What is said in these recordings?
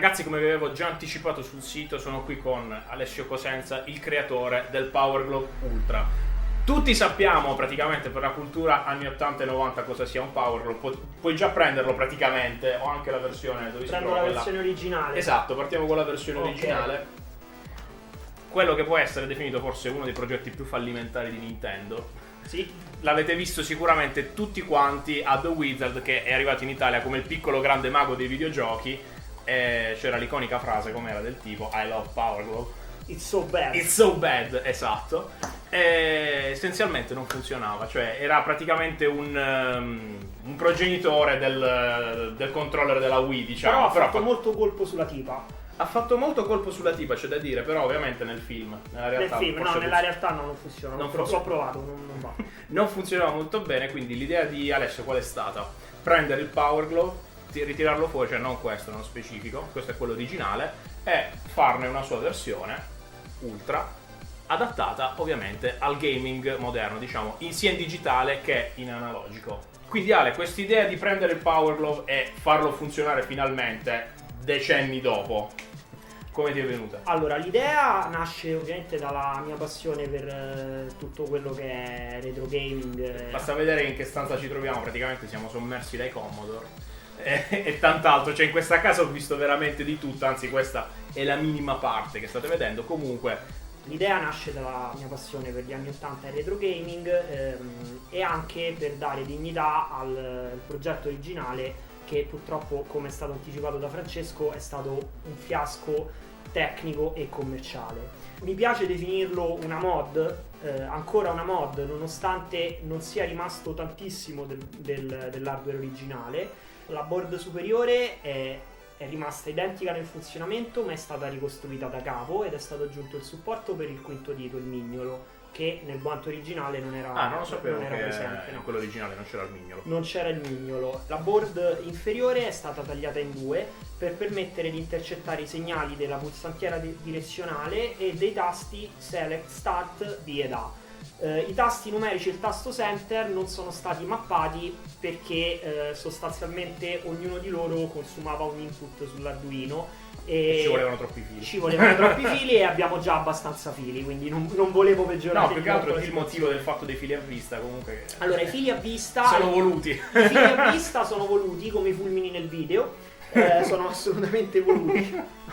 Ragazzi, come vi avevo già anticipato sul sito, sono qui con Alessio Cosenza, il creatore del Power Glove Ultra. Tutti sappiamo praticamente per la cultura anni 80 e 90 cosa sia un Power Glove, puoi già prenderlo praticamente, ho anche la versione dove si Prendo trova la quella... versione originale. Esatto, partiamo con la versione originale. Quello che può essere definito forse uno dei progetti più fallimentari di Nintendo. Sì. L'avete visto sicuramente tutti quanti a The Wizard, che è arrivato in Italia come il piccolo grande mago dei videogiochi. C'era l'iconica frase com'era del tipo I love Power Glove. It's so bad. It's so bad, esatto. E essenzialmente non funzionava, cioè era praticamente un progenitore del controller della Wii, diciamo. Però ha fatto molto colpo sulla tipa. Ha fatto molto colpo sulla tipa, c'è da dire, però ovviamente nel film. Nella realtà, nella realtà no, non funziona. L'ho provato, non va. Non funzionava molto bene, quindi l'idea di Alessio qual è stata? Prendere il Power Glove, ritirarlo fuori, cioè non questo nello specifico, questo è quello originale, e farne una sua versione ultra adattata ovviamente al gaming moderno, diciamo, sia in digitale che in analogico. Quindi Ale, quest'idea di prendere il Power Glove e farlo funzionare finalmente decenni dopo, come ti è venuta? Allora, l'idea nasce ovviamente dalla mia passione per tutto quello che è retro gaming. Basta vedere in che stanza ci troviamo, praticamente siamo sommersi dai Commodore e tant'altro, cioè in questa casa ho visto veramente di tutto, anzi questa è la minima parte che state vedendo. Comunque l'idea nasce dalla mia passione per gli anni 80 e retro gaming e anche per dare dignità al progetto originale, che purtroppo, come è stato anticipato da Francesco, è stato un fiasco tecnico e commerciale. Mi piace definirlo una mod, ancora una mod, nonostante non sia rimasto tantissimo dell'hardware originale. La board superiore è rimasta identica nel funzionamento, ma è stata ricostruita da capo ed è stato aggiunto il supporto per il quinto dito, il mignolo, che nel guanto originale non era presente. non lo sapevo che presente, in quello originale non c'era il mignolo. Non c'era il mignolo. La board inferiore è stata tagliata in due per permettere di intercettare i segnali della pulsantiera direzionale e dei tasti Select, Start, B ed A. I tasti numerici e il tasto Center non sono stati mappati perché sostanzialmente ognuno di loro consumava un input sull'Arduino e ci volevano troppi fili. Ci volevano troppi fili e abbiamo già abbastanza fili, quindi non volevo peggiorare. No, più che altro il motivo del fatto dei fili a vista, comunque. Allora, i fili a vista sono voluti. I fili a vista sono voluti come i fulmini nel video. Sono assolutamente voluti.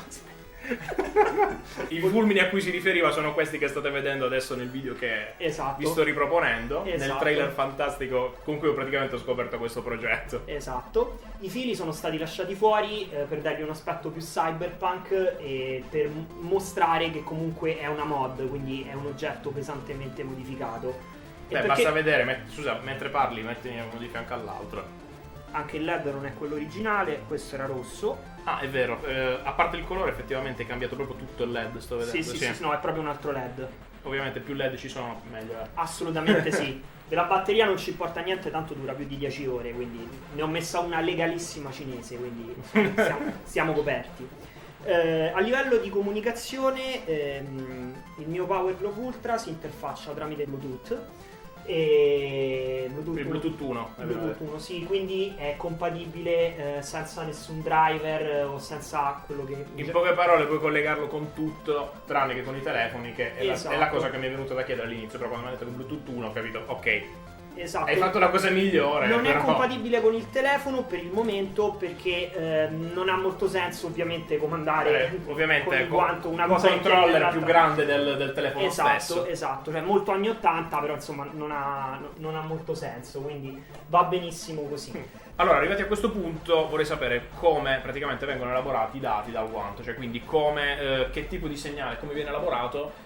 I fulmini a cui si riferiva sono questi che state vedendo adesso nel video che vi sto riproponendo, nel trailer fantastico con cui praticamente ho scoperto questo progetto. Esatto. I fili sono stati lasciati fuori per dargli un aspetto più cyberpunk e per mostrare che comunque è una mod, quindi è un oggetto pesantemente modificato. Basta vedere, scusa, mentre parli mettine uno di fianco all'altro. Anche il LED non è quello originale, questo era rosso. Ah, è vero, a parte il colore effettivamente è cambiato proprio tutto il LED, sto vedendo. Sì, no, è proprio un altro LED. Ovviamente più LED ci sono, meglio è. Assolutamente sì. Della batteria non ci importa niente, tanto dura più di 10 ore, quindi ne ho messa una legalissima cinese, quindi siamo coperti. A livello di comunicazione, il mio Power Glove Ultra si interfaccia tramite Bluetooth. E Bluetooth 1 sì, quindi è compatibile senza nessun driver o senza quello che... In poche parole puoi collegarlo con tutto tranne che con i telefoni, che è, esatto. È la cosa che mi è venuta da chiedere all'inizio, però quando mi ha detto che Bluetooth 1 ho capito, ok, esatto. Hai fatto la cosa migliore. Non è compatibile con il telefono per il momento perché non ha molto senso ovviamente comandare ovviamente con il guanto una cosa un controller più grande del telefono stesso. Esatto, cioè molto anni 80, però insomma non ha molto senso, quindi va benissimo così. Allora, arrivati a questo punto vorrei sapere come praticamente vengono elaborati i dati dal guanto, cioè quindi come, che tipo di segnale, come viene elaborato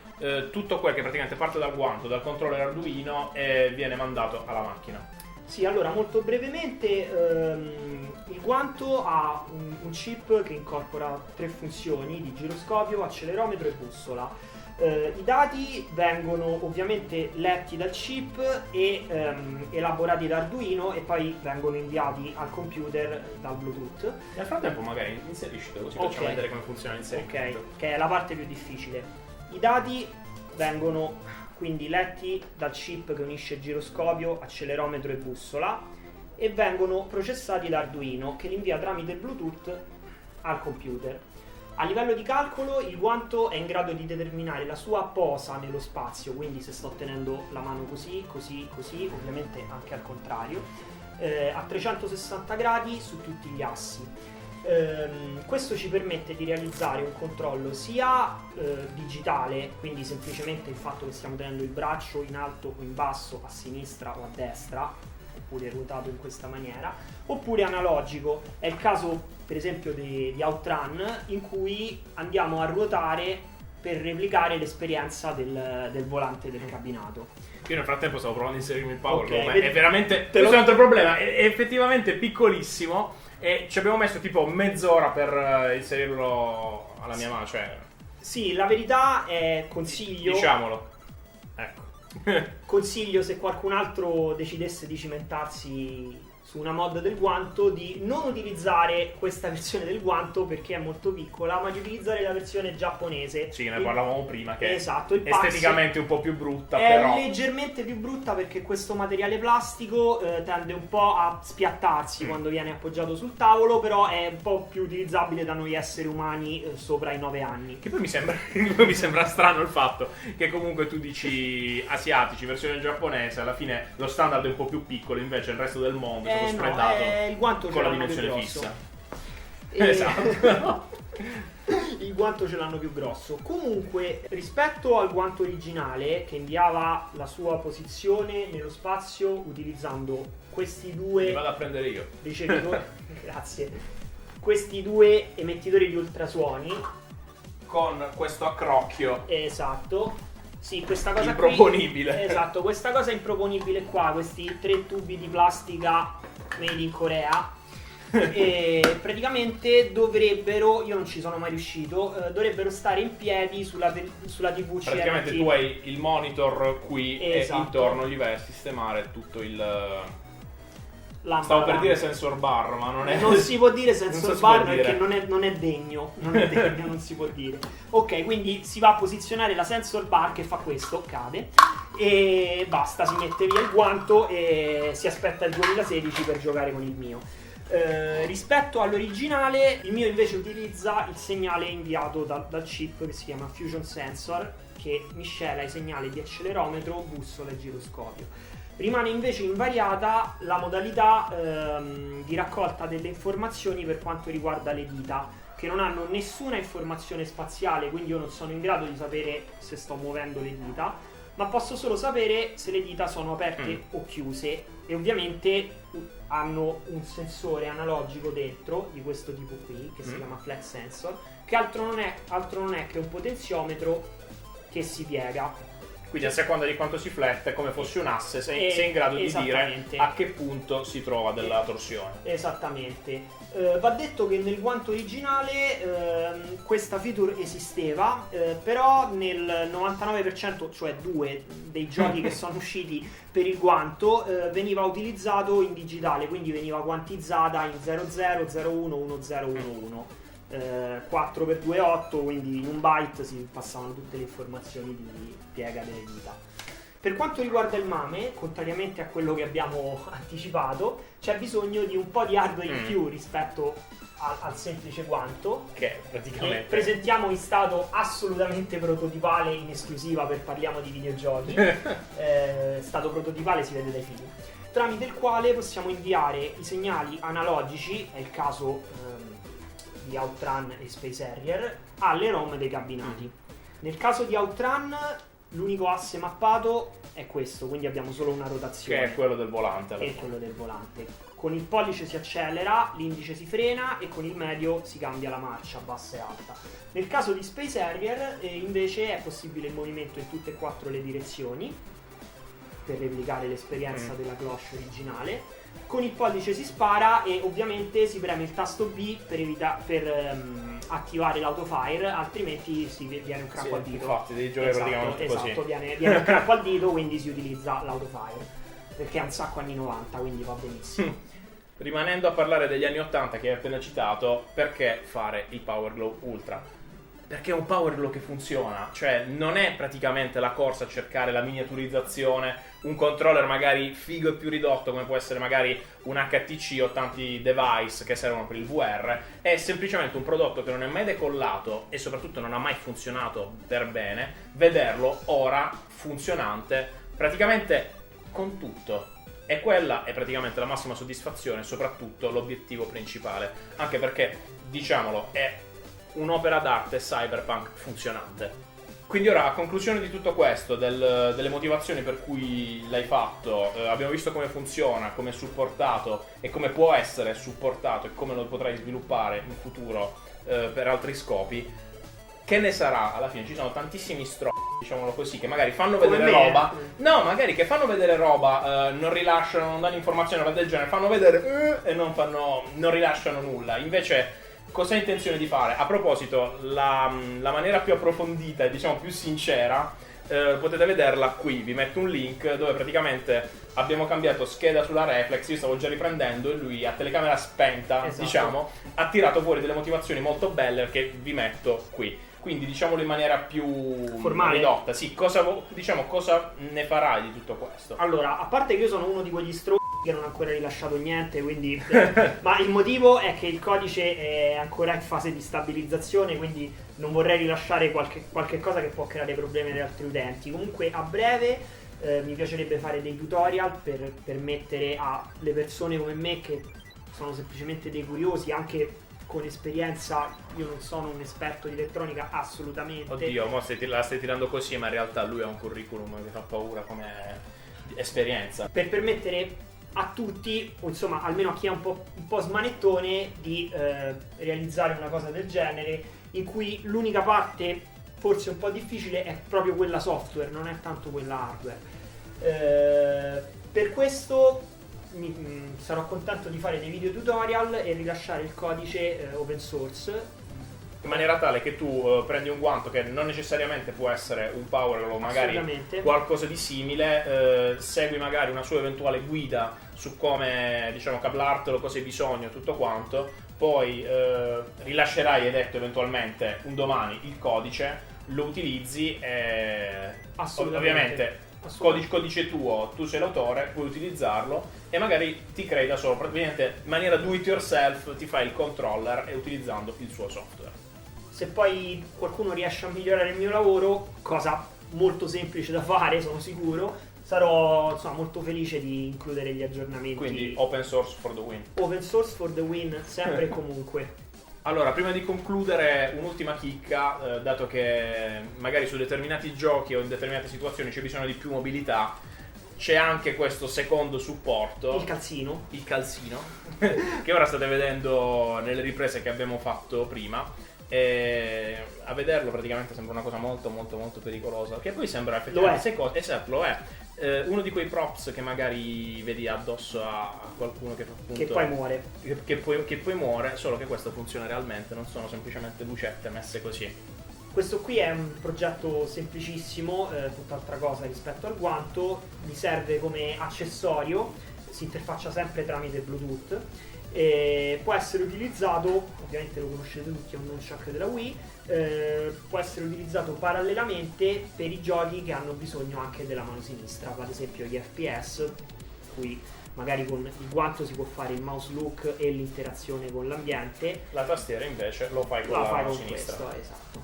tutto quel che praticamente parte dal guanto, dal controller Arduino e viene mandato alla macchina. Sì, allora molto brevemente il guanto ha un chip che incorpora 3 funzioni di giroscopio, accelerometro e bussola. I dati vengono ovviamente letti dal chip e elaborati da Arduino e poi vengono inviati al computer dal Bluetooth. Nel frattempo magari inseriscilo così facciamo vedere come funziona l'inserimento. Ok, che è la parte più difficile. I dati vengono quindi letti dal chip che unisce giroscopio, accelerometro e bussola e vengono processati da Arduino che li invia tramite Bluetooth al computer. A livello di calcolo il guanto è in grado di determinare la sua posa nello spazio, quindi se sto tenendo la mano così, così, così, ovviamente anche al contrario, a 360 gradi su tutti gli assi. Questo ci permette di realizzare un controllo sia digitale, quindi semplicemente il fatto che stiamo tenendo il braccio in alto o in basso, a sinistra o a destra, oppure ruotato in questa maniera, oppure analogico. È il caso per esempio di Outrun, in cui andiamo a ruotare per replicare l'esperienza del volante del cabinato. Io nel frattempo stavo provando a inserirmi il power glove, Okay, è veramente... Questo è un altro problema, è effettivamente piccolissimo e ci abbiamo messo tipo mezz'ora per inserirlo alla mia mano, cioè... Sì, la verità è consiglio... Diciamolo. Ecco. Consiglio, se qualcun altro decidesse di cimentarsi su una mod del guanto, di non utilizzare questa versione del guanto perché è molto piccola, ma di utilizzare la versione giapponese. Sì, ne parlavamo prima, che esatto, il esteticamente un po' più brutta, è però... leggermente più brutta perché questo materiale plastico tende un po' a spiattarsi quando viene appoggiato sul tavolo, però è un po' più utilizzabile da noi esseri umani sopra i 9 anni. Che poi mi sembra strano il fatto che comunque tu dici asiatici, versione giapponese, alla fine lo standard è un po' più piccolo, invece il resto del mondo è stato spreadato il guanto con la ce l'hanno più dimensione grosso. fissa. Esatto. Il guanto ce l'hanno più grosso. Comunque, rispetto al guanto originale, che inviava la sua posizione nello spazio utilizzando questi due... Li vado a prendere io. ricevitori, grazie, questi due emettitori di ultrasuoni, Con questo accrocchio esatto. Sì, questa cosa improponibile. qui, esatto, questa cosa improponibile qua, questi 3 tubi di plastica made in Corea. E praticamente dovrebbero, io non ci sono mai riuscito, dovrebbero stare in piedi sulla TV CRT. Praticamente tu hai il monitor qui Esatto. e intorno gli vai a sistemare tutto il... Lampada. Stavo per dire sensor bar, ma non è... Non si può dire sensor Non si bar può dire. perché non è degno, non si può dire. Ok, quindi si va a posizionare la sensor bar che fa questo, cade, e basta, si mette via il guanto e si aspetta il 2016 per giocare con il mio. Rispetto all'originale, il mio invece utilizza il segnale inviato dal chip che si chiama Fusion Sensor, che miscela i segnali di accelerometro, bussola e giroscopio. Rimane invece invariata la modalità di raccolta delle informazioni per quanto riguarda le dita, che non hanno nessuna informazione spaziale, quindi io non sono in grado di sapere se sto muovendo le dita, ma posso solo sapere se le dita sono aperte o chiuse, e ovviamente hanno un sensore analogico dentro di questo tipo qui, che si chiama flex sensor, che altro non è che un potenziometro che si piega. Quindi a seconda di quanto si flette, come fosse un asse, sei in grado di dire a che punto si trova della torsione. Esattamente. Va detto che nel guanto originale questa feature esisteva, però nel 99%, cioè 2 dei giochi che sono usciti per il guanto, veniva utilizzato in digitale, quindi veniva quantizzata in 00, 01, 1011. 4x2 8, quindi in un byte si passavano tutte le informazioni di piega delle dita. Per quanto riguarda il MAME, contrariamente a quello che abbiamo anticipato, c'è bisogno di un po' di hardware in più rispetto al semplice guanto, che praticamente presentiamo in stato assolutamente prototipale, in esclusiva per Parliamo di Videogiochi. Stato prototipale si vede dai film, tramite il quale possiamo inviare i segnali analogici, è il caso di Outrun e Space Harrier, alle ROM dei cabinati. Nel caso di Outrun l'unico asse mappato è questo, quindi abbiamo solo una rotazione, che è quello del volante. che è quello del volante. Con il pollice si accelera, l'indice si frena e con il medio si cambia la marcia, bassa e alta. Nel caso di Space Harrier invece è possibile il movimento in tutte e 4 le direzioni per replicare l'esperienza della cloche originale. Con il pollice si spara e ovviamente si preme il tasto B per attivare l'autofire, altrimenti viene un crampo al dito. Infatti devi giocare praticamente così. Esatto, viene un crampo al dito, quindi si utilizza l'autofire, perché è un sacco anni 90, quindi va benissimo. Rimanendo a parlare degli anni 80 che hai appena citato, perché fare il Power Glove Ultra? Perché è un power glove che funziona, cioè non è praticamente la corsa a cercare la miniaturizzazione, un controller magari figo e più ridotto come può essere magari un HTC o tanti device che servono per il VR, è semplicemente un prodotto che non è mai decollato e soprattutto non ha mai funzionato per bene, vederlo ora funzionante praticamente con tutto. E quella è praticamente la massima soddisfazione, soprattutto l'obiettivo principale, anche perché, diciamolo, è un'opera d'arte cyberpunk funzionante. Quindi ora, a conclusione di tutto questo, delle motivazioni per cui l'hai fatto, abbiamo visto come funziona, come è supportato e come può essere supportato e come lo potrai sviluppare in futuro per altri scopi. Che ne sarà? Alla fine ci sono tantissimi diciamolo così, che magari fanno vedere roba. No, magari che fanno vedere roba, non rilasciano, non danno informazioni, roba del genere, fanno vedere e non rilasciano nulla. Invece, cosa hai intenzione di fare? A proposito, la maniera più approfondita e diciamo più sincera, potete vederla qui. Vi metto un link dove praticamente abbiamo cambiato scheda sulla reflex. Io stavo già riprendendo e lui a telecamera spenta, esatto, diciamo, ha tirato fuori delle motivazioni molto belle che vi metto qui. Quindi diciamolo in maniera più formale, ridotta. Sì, cosa ne farai di tutto questo? Allora, a parte che io sono uno di quegli che non ha ancora rilasciato niente, quindi ma il motivo è che il codice è ancora in fase di stabilizzazione, quindi non vorrei rilasciare qualche cosa che può creare problemi agli altri utenti. Comunque a breve mi piacerebbe fare dei tutorial per permettere alle persone come me, che sono semplicemente dei curiosi, anche con esperienza. Io non sono un esperto di elettronica, assolutamente. Oddio, mo la stai tirando così, ma in realtà lui ha un curriculum che fa paura come esperienza. Per permettere a tutti, o insomma almeno a chi è un po' smanettone, di realizzare una cosa del genere, in cui l'unica parte forse un po' difficile è proprio quella software, non è tanto quella hardware. Per questo sarò contento di fare dei video tutorial e rilasciare il codice open source, in maniera tale che tu prendi un guanto che non necessariamente può essere un power glove, magari qualcosa di simile, segui magari una sua eventuale guida su come, diciamo, cablartelo, cosa hai bisogno, tutto quanto, poi rilascerai, hai detto, eventualmente un domani il codice, lo utilizzi e ovviamente codice tuo, tu sei l'autore, puoi utilizzarlo e magari ti crei da solo, praticamente in maniera do it yourself ti fai il controller e utilizzando il suo software. Se poi qualcuno riesce a migliorare il mio lavoro, cosa molto semplice da fare, sono sicuro, sarò molto felice di includere gli aggiornamenti. Quindi open source for the win. Open source for the win, sempre e comunque. Allora, prima di concludere, un'ultima chicca, dato che magari su determinati giochi o in determinate situazioni c'è bisogno di più mobilità, c'è anche questo secondo supporto. Il calzino, che ora state vedendo nelle riprese che abbiamo fatto prima. E a vederlo praticamente sembra una cosa molto molto molto pericolosa, che poi sembra effettivamente esatto, lo è. Uno di quei props che magari vedi addosso a qualcuno che fa appunto, che poi muore, che poi muore, solo che questo funziona realmente, non sono semplicemente lucette messe così. Questo qui è un progetto semplicissimo, tutt'altra cosa rispetto al guanto, mi serve come accessorio, si interfaccia sempre tramite Bluetooth. Può essere utilizzato, ovviamente lo conoscete tutti, è un nunchuck della Wii, può essere utilizzato parallelamente per i giochi che hanno bisogno anche della mano sinistra, ad esempio gli FPS, qui magari con il guanto si può fare il mouse look e l'interazione con l'ambiente. La tastiera invece lo fai con la mano sinistra. Questo, esatto.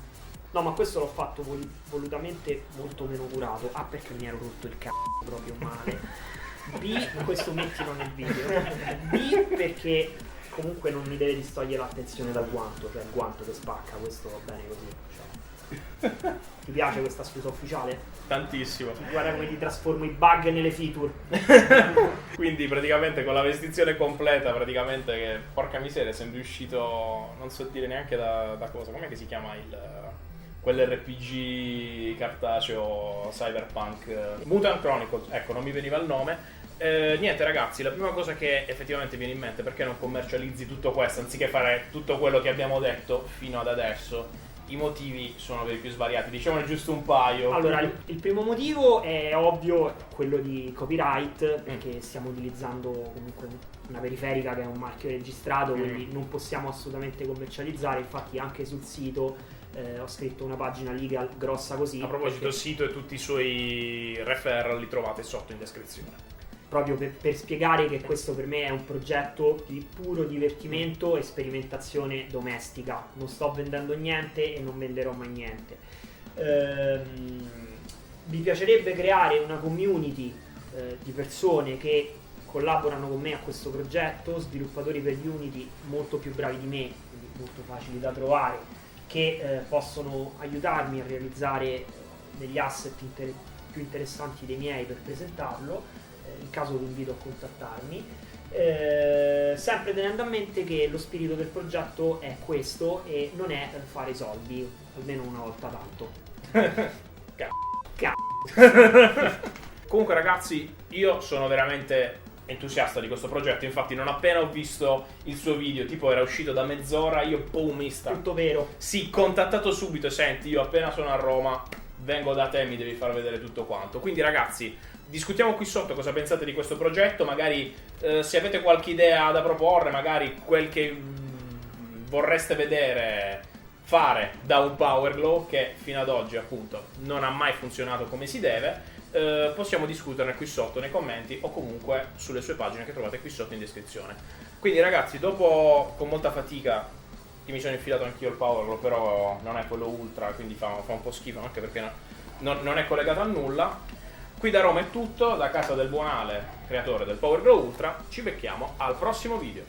No, ma questo l'ho fatto volutamente molto meno curato. A, perché mi ero rotto il c***o proprio male. B, questo mettilo nel video. B, perché comunque non mi deve distogliere l'attenzione dal guanto, cioè il guanto che spacca, questo va bene così, cioè. Ti piace questa scusa ufficiale? Tantissimo. Guarda come ti trasformo i bug nelle feature. Quindi praticamente con la vestizione completa, praticamente, che porca miseria, sembri uscito, non so dire neanche da cosa, com'è che si chiama quell'RPG cartaceo cyberpunk, Mutant Chronicles, ecco, non mi veniva il nome. Niente ragazzi, la prima cosa che effettivamente viene in mente, perché non commercializzi tutto questo anziché fare tutto quello che abbiamo detto fino ad adesso, I motivi sono per i più svariati, diciamone giusto un paio. Allora, il primo motivo è ovvio, quello di copyright, perché stiamo utilizzando comunque una periferica che è un marchio registrato, quindi non possiamo assolutamente commercializzare. Infatti anche sul sito ho scritto una pagina legal grossa così. A proposito, il sito e tutti i suoi referral li trovate sotto in descrizione. Proprio per spiegare che questo per me è un progetto di puro divertimento e sperimentazione domestica. Non sto vendendo niente e non venderò mai niente. Mi piacerebbe creare una community di persone che collaborano con me a questo progetto, sviluppatori per Unity molto più bravi di me, quindi molto facili da trovare, che possono aiutarmi a realizzare degli asset più interessanti dei miei per presentarlo. In caso vi invito a contattarmi, sempre tenendo a mente che lo spirito del progetto è questo e non è fare soldi, almeno una volta tanto. Comunque ragazzi, io sono veramente entusiasta di questo progetto, infatti non appena ho visto il suo video, tipo era uscito da mezz'ora, io boomista. Tutto vero. Sì, contattato subito, senti, io appena sono a Roma vengo da te, mi devi far vedere tutto quanto. Quindi ragazzi, discutiamo qui sotto cosa pensate di questo progetto, magari se avete qualche idea da proporre, magari quel che vorreste vedere fare da un Power Glove che fino ad oggi appunto non ha mai funzionato come si deve, possiamo discuterne qui sotto nei commenti o comunque sulle sue pagine che trovate qui sotto in descrizione. Quindi ragazzi, dopo con molta fatica che mi sono infilato anch'io il Power Glove, però non è quello ultra, quindi fa un po' schifo anche perché non è collegato a nulla. Qui da Roma è tutto, da casa del buon Ale, creatore del Power Glove Ultra. Ci becchiamo al prossimo video.